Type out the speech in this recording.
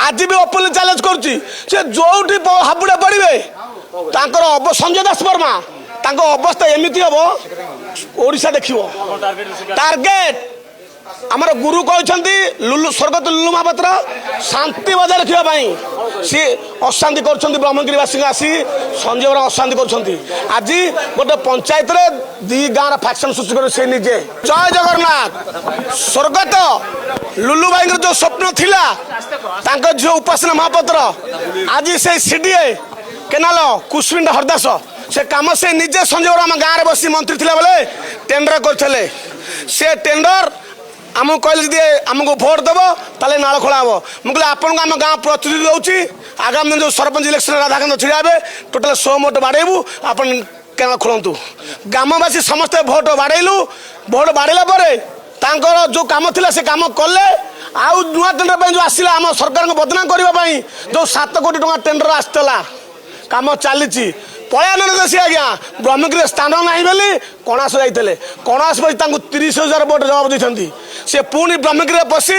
आज भी openly challenge करुच्ची से जोटी हाबुड़ा पड़े संजय दास वर्मा अवस्था एमती हम ओडिशा देखियो टार्गेट आमर गुरु कहते लुलु स्वर्गत लुलु महापात्र शांति बजाय रखापी सी अशांति कर ब्रह्मगिरीवासी आसी संजय बरा अशांति कर आज गोटे पंचायत रे दी गाँव फैक्शन सृष्टि कर से निजे जय जगन्नाथ स्वर्गत लुलु भाई जो स्वप्न थिला झील उपासना महापात्र आज से सीडीए केनाल कुशविंड हरदास से कम से निजे संजय बरा आम गाँव में बसी मंत्री थिला बेले टेंडर करते से टेंडर आमको कहले जी आमको भोट देव ताले नाल खोला हम मुझे आपन आम गाँव प्रतिनिधि दूसरी आगामी जो सरपंच इलेक्शन राधाकांत छिड़ा हे टोटाल 100 भोट बाड़ेबू आपन केनाल खोलतु ग्रामवासी समस्ते भोट बाड़ेलु भोट बाड़ेला जो काम थिला से काम कले आउ नुआ टेंडर जो आसला आम सरकार को बदनाम करने जो 7 कोटी टका टेंडर आसला काम चली पलायन देशी आज्ञा ब्रह्मगिरी स्थान ना बोली कणास जाते कणास बस 30,000 भोट जवाब देते से पुणी ब्रह्मगिरी पशि